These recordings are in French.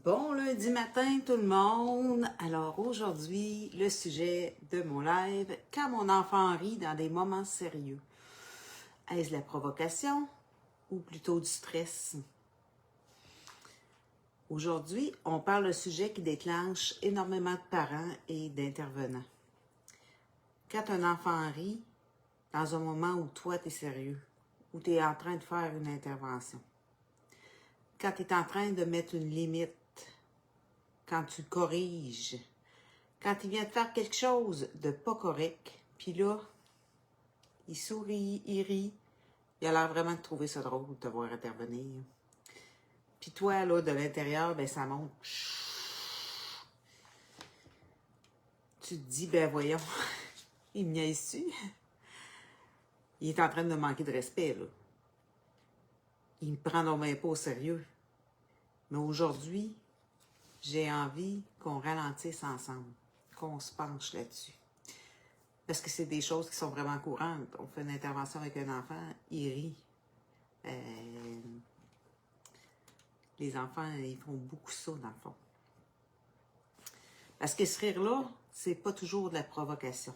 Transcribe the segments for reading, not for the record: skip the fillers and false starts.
Bon lundi matin tout le monde. Alors aujourd'hui, le sujet de mon live, quand mon enfant rit dans des moments sérieux. Est-ce la provocation ou plutôt du stress? Aujourd'hui, on parle de sujet qui déclenche énormément de parents et d'intervenants. Quand un enfant rit, dans un moment où toi tu es sérieux, où tu es en train de faire une intervention, quand tu es en train de mettre une limite, quand tu corriges, quand il vient de faire quelque chose de pas correct, puis là, il sourit, il rit, il a l'air vraiment de trouver ça drôle de te voir intervenir. Puis toi, là, de l'intérieur, ben ça monte. Tu te dis, ben voyons, il me niaise-tu? Il est en train de me manquer de respect, là. Il me prend donc même pas au sérieux. Mais aujourd'hui, j'ai envie qu'on ralentisse ensemble, qu'on se penche là-dessus. Parce que c'est des choses qui sont vraiment courantes. On fait une intervention avec un enfant, il rit. Les enfants, ils font beaucoup ça, dans le fond. Parce que ce rire-là, c'est pas toujours de la provocation.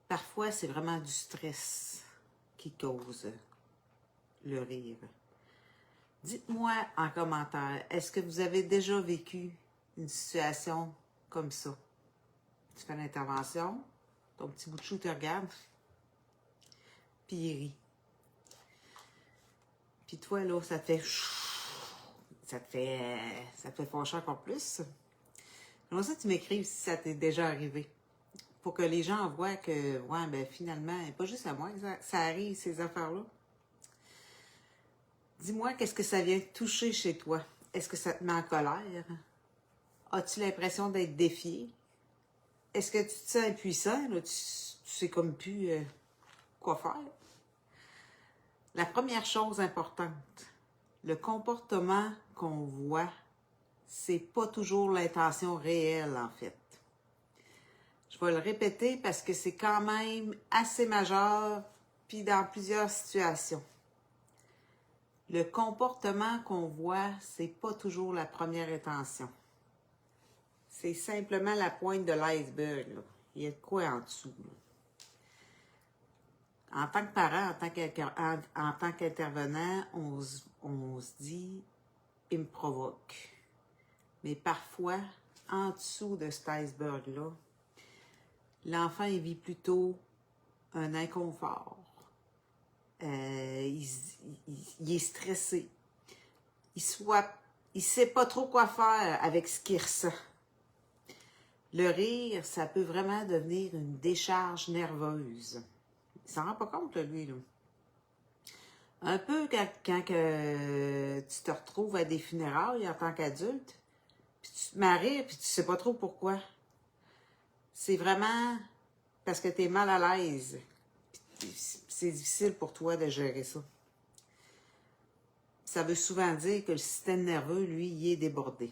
Parfois, c'est vraiment du stress qui cause le rire. Dites-moi en commentaire, est-ce que vous avez déjà vécu une situation comme ça? Tu fais l'intervention, ton petit bout de chou te regarde, puis il rit. Puis toi, là, ça te fait fâcher encore plus. J'aimerais ça que tu m'écrives si ça t'est déjà arrivé. Pour que les gens voient que, ouais, ben finalement, pas juste à moi que ça arrive, ces affaires-là. Dis-moi, qu'est-ce que ça vient toucher chez toi? Est-ce que ça te met en colère? As-tu l'impression d'être défié? Est-ce que tu te sens impuissant? Là? Tu sais comme plus quoi faire? La première chose importante, le comportement qu'on voit, c'est pas toujours l'intention réelle, en fait. Je vais le répéter parce que c'est quand même assez majeur, puis dans plusieurs situations. Le comportement qu'on voit, c'est pas toujours la première intention. C'est simplement la pointe de l'iceberg, là. Il y a de quoi en dessous, là. En tant que parent, en tant qu'intervenant, on se dit « il me provoque ». Mais parfois, en dessous de cet iceberg-là, l'enfant il vit plutôt un inconfort. Il est stressé. Il sait pas trop quoi faire avec ce qu'il ressent. Le rire, ça peut vraiment devenir une décharge nerveuse. Il s'en rend pas compte, lui, là. Un peu quand tu te retrouves à des funérailles en tant qu'adulte, puis tu te mets à rire, puis tu sais pas trop pourquoi. C'est vraiment parce que tu es mal à l'aise. C'est difficile pour toi de gérer ça. Ça veut souvent dire que le système nerveux, lui, il est débordé.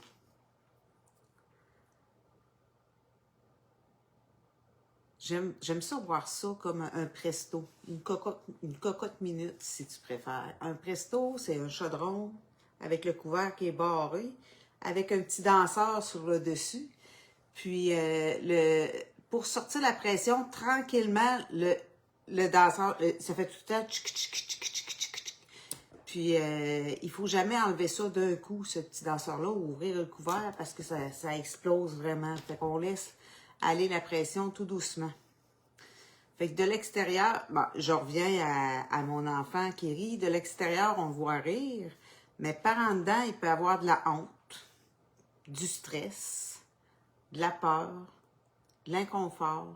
J'aime ça voir ça comme un presto, une cocotte minute, si tu préfères. Un presto, c'est un chaudron avec le couvert qui est barré, avec un petit danseur sur le dessus. Puis, pour sortir la pression, tranquillement, le danseur, ça fait tout le temps tchic, tchic, tchic, tchic, tchic. Puis, il faut jamais enlever ça d'un coup, ce petit danseur-là, ou ouvrir le couvert, parce que ça explose vraiment. Fait qu'on laisse aller la pression tout doucement. Fait que de l'extérieur, bon, je reviens à mon enfant qui rit. De l'extérieur, on voit rire, mais par en dedans, il peut avoir de la honte, du stress, de la peur, de l'inconfort,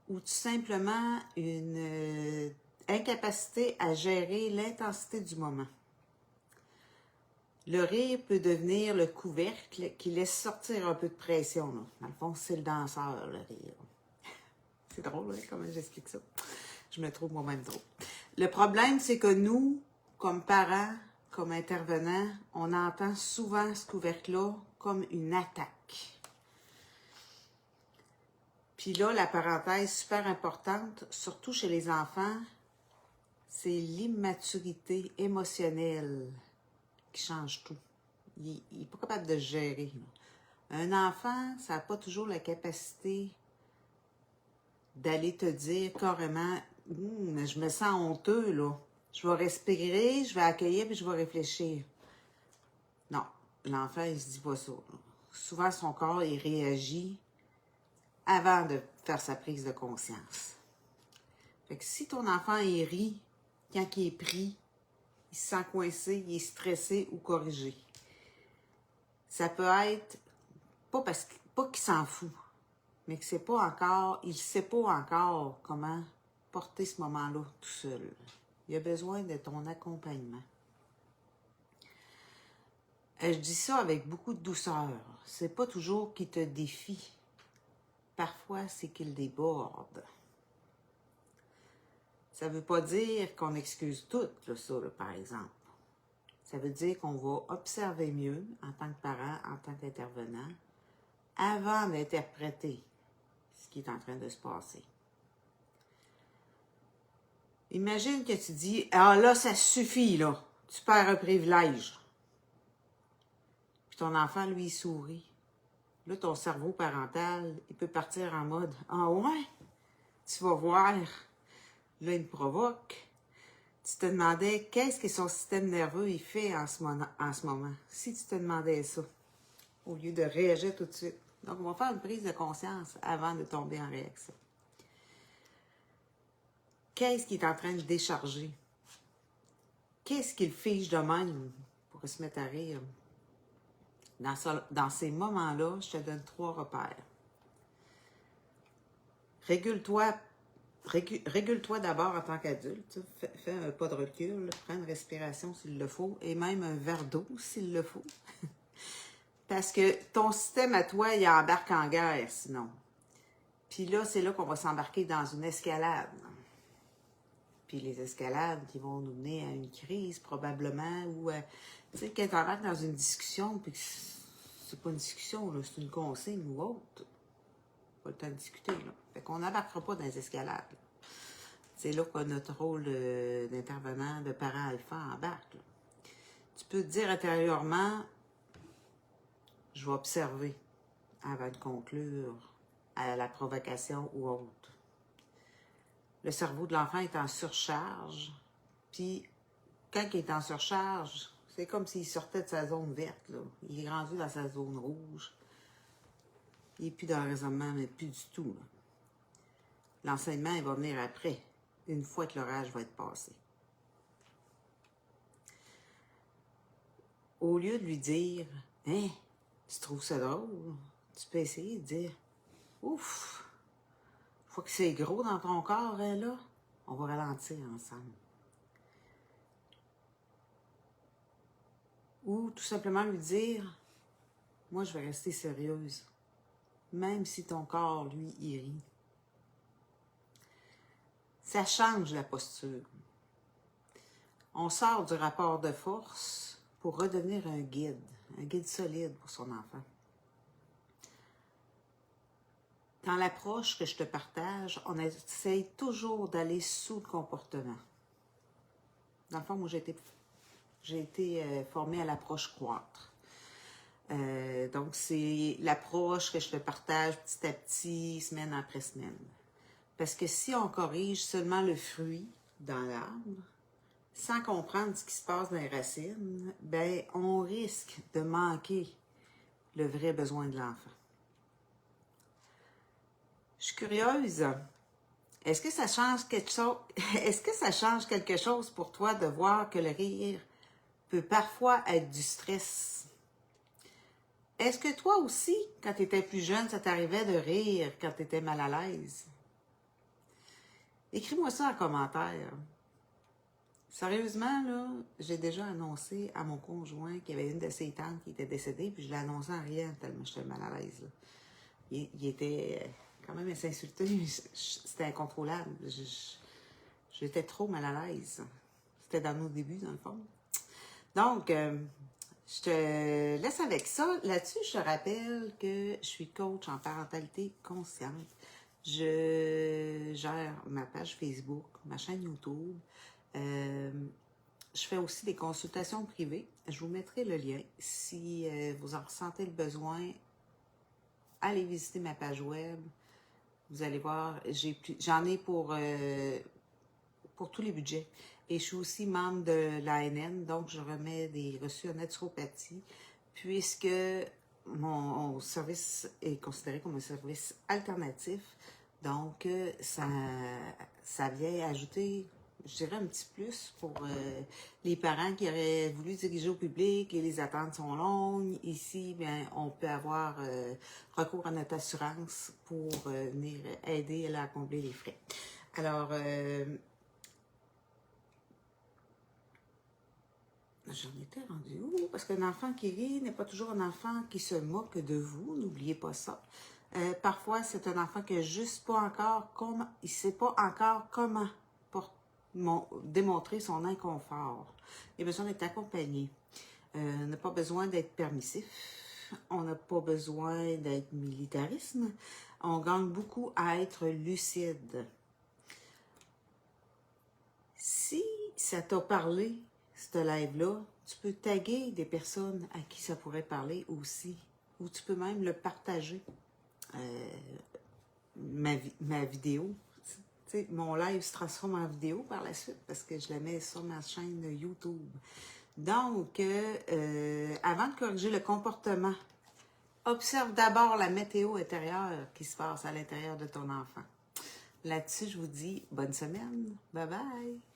ou tout simplement une incapacité à gérer l'intensité du moment. Le rire peut devenir le couvercle qui laisse sortir un peu de pression, là. Dans le fond, c'est le danseur, le rire. C'est drôle, hein, comment j'explique ça. Je me trouve moi-même drôle. Le problème, c'est que nous, comme parents, comme intervenants, on entend souvent ce couvercle-là comme une attaque. Puis là, la parenthèse super importante, surtout chez les enfants, c'est l'immaturité émotionnelle qui change tout. Il n'est pas capable de se gérer. Là. Un enfant, ça n'a pas toujours la capacité d'aller te dire carrément je me sens honteux, là. Je vais respirer, je vais accueillir, puis je vais réfléchir. Non, l'enfant, il se dit pas ça. Là. Souvent, son corps, il réagit avant de faire sa prise de conscience. Fait que si ton enfant, il rit quand il est pris, il se sent coincé, il est stressé ou corrigé, ça peut être pas qu'il s'en fout, mais que c'est pas encore, il sait pas encore comment porter ce moment-là tout seul. Il a besoin de ton accompagnement. Je dis ça avec beaucoup de douceur. C'est pas toujours qu'il te défie. Parfois, c'est qu'il déborde. Ça veut pas dire qu'on excuse tout, là, ça, là, par exemple. Ça veut dire qu'on va observer mieux, en tant que parent, en tant qu'intervenant, avant d'interpréter ce qui est en train de se passer. Imagine que tu dis « Ah là, ça suffit, là. Tu perds un privilège. » Puis ton enfant, lui, il sourit. Là, ton cerveau parental, il peut partir en mode « Ah ouais? Tu vas voir. » Là, il me provoque. Tu te demandais qu'est-ce que son système nerveux il fait en ce moment. Si tu te demandais ça, au lieu de réagir tout de suite. Donc, on va faire une prise de conscience avant de tomber en réaction. Qu'est-ce qui est en train de décharger? Qu'est-ce qu'il fige de même pour se mettre à rire? Dans ces moments-là, je te donne 3 repères. Régule-toi d'abord en tant qu'adulte. Fais un pas de recul, prends une respiration s'il le faut, et même un verre d'eau s'il le faut. Parce que ton système à toi, il embarque en guerre sinon. Puis là, c'est là qu'on va s'embarquer dans une escalade. Puis les escalades qui vont nous mener à une crise probablement, ou tu sais, quand tu embarques dans une discussion, puis que c'est pas une discussion, là, c'est une consigne ou autre, pas le temps de discuter, là. Fait qu'on n'embarquera pas dans les escalades. C'est là que notre rôle d'intervenant, de parent alpha embarque. Là. Tu peux te dire intérieurement, je vais observer avant de conclure à la provocation ou autre. Le cerveau de l'enfant est en surcharge, puis quand il est en surcharge, c'est comme s'il sortait de sa zone verte, là. Il est rendu dans sa zone rouge. Il n'est plus dans le raisonnement, mais plus du tout. L'enseignement, il va venir après, une fois que l'orage va être passé. Au lieu de lui dire « Hein, tu trouves ça drôle? » Tu peux essayer de dire « Ouf, faut que c'est gros dans ton corps, hein, là. On va ralentir ensemble. » Ou tout simplement lui dire « Moi, je vais rester sérieuse, même si ton corps, lui, il rit. » Ça change la posture. On sort du rapport de force pour redevenir un guide solide pour son enfant. Dans l'approche que je te partage, on essaye toujours d'aller sous le comportement. Dans le fond, moi, j'ai été formée à l'approche croître. Donc, c'est l'approche que je te partage petit à petit, semaine après semaine. Parce que si on corrige seulement le fruit dans l'arbre, sans comprendre ce qui se passe dans les racines, ben on risque de manquer le vrai besoin de l'enfant. Je suis curieuse. Est-ce que ça change quelque chose? Est-ce que ça change quelque chose pour toi de voir que le rire peut parfois être du stress? Est-ce que toi aussi, quand tu étais plus jeune, ça t'arrivait de rire quand tu étais mal à l'aise? Écris-moi ça en commentaire. Sérieusement, là, j'ai déjà annoncé à mon conjoint qu'il y avait une de ses tantes qui était décédée, puis je l'ai annoncé en riant tellement j'étais mal à l'aise. Là. Il était quand même assez insulté, c'était incontrôlable. J'étais trop mal à l'aise. C'était dans nos débuts, dans le fond. Donc, je te laisse avec ça. Là-dessus, je te rappelle que je suis coach en parentalité consciente. Je gère ma page Facebook, ma chaîne YouTube. Je fais aussi des consultations privées Je vous mettrai le lien. Si vous en ressentez le besoin, allez visiter ma page web. Vous allez voir, j'en ai pour tous les budgets. Et je suis aussi membre de l'ANN, donc je remets des reçus en naturopathie, puisque mon service est considéré comme un service alternatif. Donc, ça vient ajouter, je dirais, un petit plus pour les parents qui auraient voulu diriger au public et les attentes sont longues. Ici, bien, on peut avoir recours à notre assurance pour venir aider à combler les frais. Alors, j'en étais rendue où? Parce qu'un enfant qui rit n'est pas toujours un enfant qui se moque de vous. N'oubliez pas ça. Parfois, c'est un enfant qui n'a juste pas encore il ne sait pas encore comment démontrer son inconfort. Il a besoin d'être accompagné. On n'a pas besoin d'être permissif. On n'a pas besoin d'être militariste. On gagne beaucoup à être lucide. Si ça t'a parlé, ce live-là, tu peux taguer des personnes à qui ça pourrait parler aussi. Ou tu peux même le partager. Ma vidéo. T'sais, mon live se transforme en vidéo par la suite parce que je la mets sur ma chaîne YouTube. Donc, avant de corriger le comportement, observe d'abord la météo intérieure qui se passe à l'intérieur de ton enfant. Là-dessus, je vous dis bonne semaine. Bye bye!